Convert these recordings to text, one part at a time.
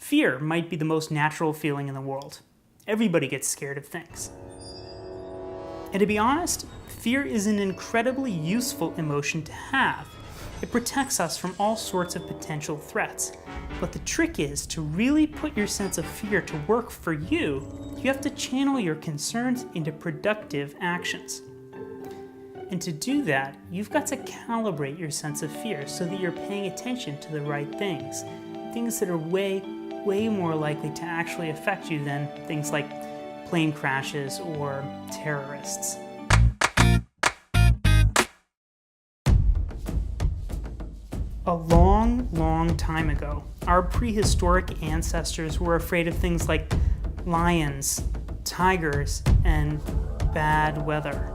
Fear might be the most natural feeling in the world. Everybody gets scared of things. And to be honest, fear is an incredibly useful emotion to have. It protects us from all sorts of potential threats. But the trick is to really put your sense of fear to work for you, you have to channel your concerns into productive actions. And to do that, you've got to calibrate your sense of fear so that you're paying attention to the right things. Things that are way more likely to actually affect you than things like plane crashes or terrorists. A long time ago, our prehistoric ancestors were afraid of things like lions, tigers, and bad weather.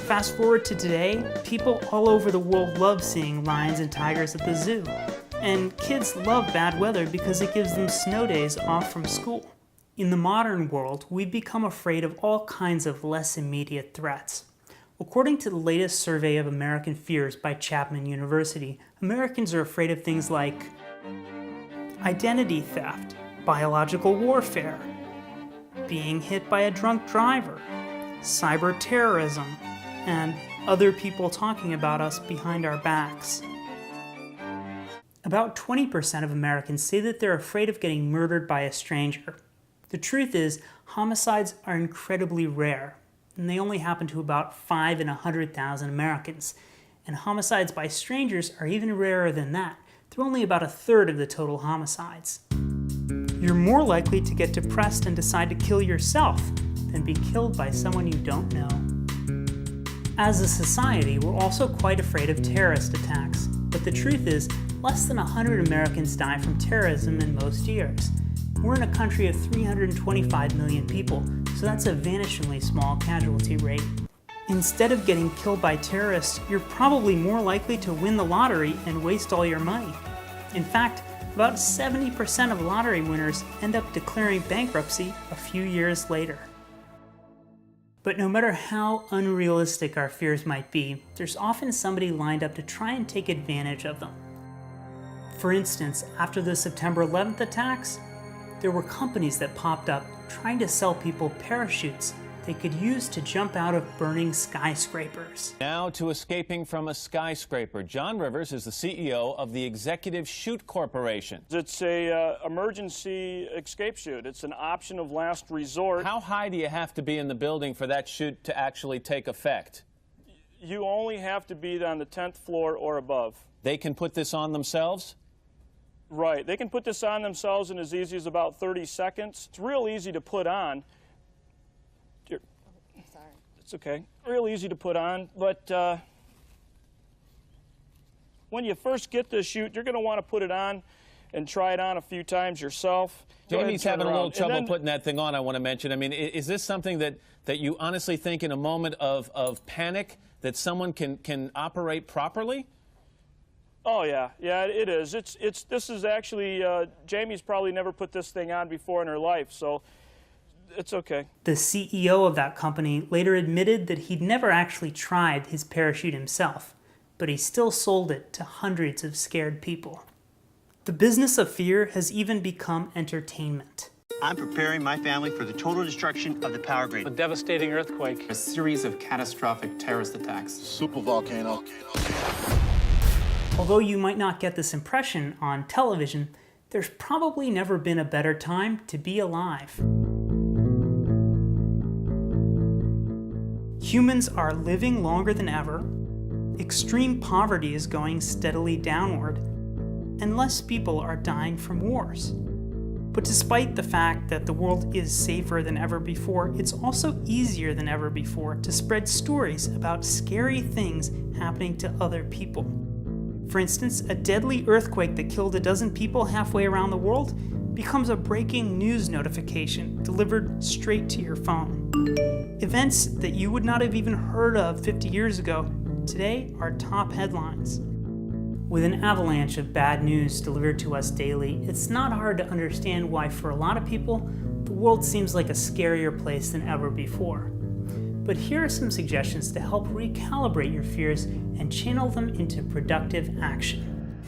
Fast forward to today, people all over the world love seeing lions and tigers at the zoo. And kids love bad weather because it gives them snow days off from school. In the modern world, we've become afraid of all kinds of less immediate threats. According to the latest survey of American fears by Chapman University, Americans are afraid of things like identity theft, biological warfare, being hit by a drunk driver, cyber terrorism, and other people talking about us behind our backs. About 20% of Americans say that they're afraid of getting murdered by a stranger. The truth is, homicides are incredibly rare, and they only happen to about 5 in 100,000 Americans. And homicides by strangers are even rarer than that. They're only about a third of the total homicides. You're more likely to get depressed and decide to kill yourself than be killed by someone you don't know. As a society, we're also quite afraid of terrorist attacks, but the truth is, less than 100 Americans die from terrorism in most years. We're in a country of 325 million people, so that's a vanishingly small casualty rate. Instead of getting killed by terrorists, you're probably more likely to win the lottery and waste all your money. In fact, about 70% of lottery winners end up declaring bankruptcy a few years later. But no matter how unrealistic our fears might be, there's often somebody lined up to try and take advantage of them. For instance, after the September 11th attacks, there were companies that popped up trying to sell people parachutes they could use to jump out of burning skyscrapers. Now to escaping from a skyscraper. John Rivers is the CEO of the Executive Chute Corporation. It's a emergency escape chute. It's an option of last resort. How high do you have to be in the building for that chute to actually take effect? You only have to be on the 10th floor or above. They can put this on themselves? Right. They can put this on themselves in as easy as about 30 seconds. It's real easy to put on. It's okay. Real easy to put on, but when you first get this chute, you're going to want to put it on and try it on a few times yourself. Jamie's having a little trouble putting that thing on, I want to mention. I mean, is this something that you honestly think in a moment of panic that someone can operate properly? Oh, yeah. Yeah, it is. This is actually, Jamie's probably never put this thing on before in her life, so it's okay. The CEO of that company later admitted that he'd never actually tried his parachute himself, but he still sold it to hundreds of scared people. The business of fear has even become entertainment. I'm preparing my family for the total destruction of the power grid. A devastating earthquake. A series of catastrophic terrorist attacks. Super volcano. Although you might not get this impression on television, there's probably never been a better time to be alive. Humans are living longer than ever, extreme poverty is going steadily downward, and less people are dying from wars. But despite the fact that the world is safer than ever before, it's also easier than ever before to spread stories about scary things happening to other people. For instance, a deadly earthquake that killed a dozen people halfway around the world becomes a breaking news notification delivered straight to your phone. Events that you would not have even heard of 50 years ago today are top headlines. With an avalanche of bad news delivered to us daily, it's not hard to understand why for a lot of people, the world seems like a scarier place than ever before. But here are some suggestions to help recalibrate your fears and channel them into productive action.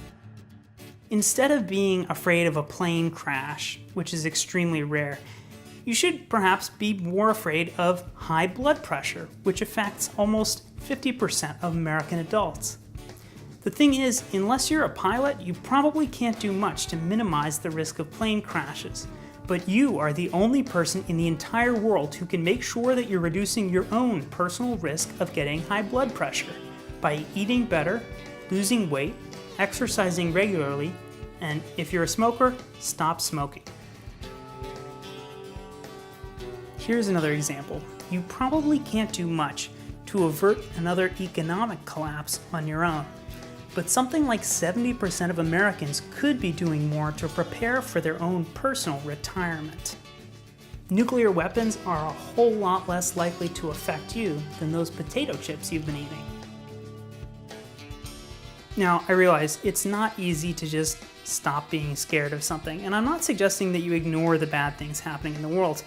Instead of being afraid of a plane crash, which is extremely rare, you should perhaps be more afraid of high blood pressure, which affects almost 50% of American adults. The thing is, unless you're a pilot, you probably can't do much to minimize the risk of plane crashes. But you are the only person in the entire world who can make sure that you're reducing your own personal risk of getting high blood pressure by eating better, losing weight, exercising regularly, and if you're a smoker, stop smoking. Here's another example. You probably can't do much to avert another economic collapse on your own. But something like 70% of Americans could be doing more to prepare for their own personal retirement. Nuclear weapons are a whole lot less likely to affect you than those potato chips you've been eating. Now, I realize it's not easy to just stop being scared of something, and I'm not suggesting that you ignore the bad things happening in the world,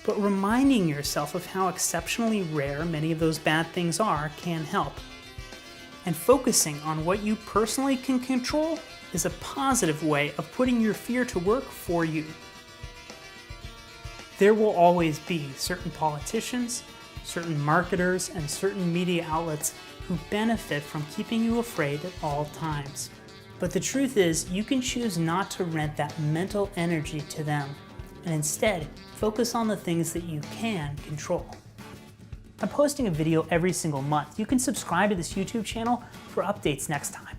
but reminding yourself of how exceptionally rare many of those bad things are can help. And focusing on what you personally can control is a positive way of putting your fear to work for you. There will always be certain politicians, certain marketers, and certain media outlets who benefit from keeping you afraid at all times. But the truth is, you can choose not to rent that mental energy to them, and instead focus on the things that you can control. I'm posting a video every single month. You can subscribe to this YouTube channel for updates next time.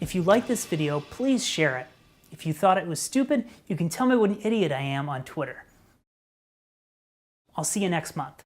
If you like this video, please share it. If you thought it was stupid, you can tell me what an idiot I am on Twitter. I'll see you next month.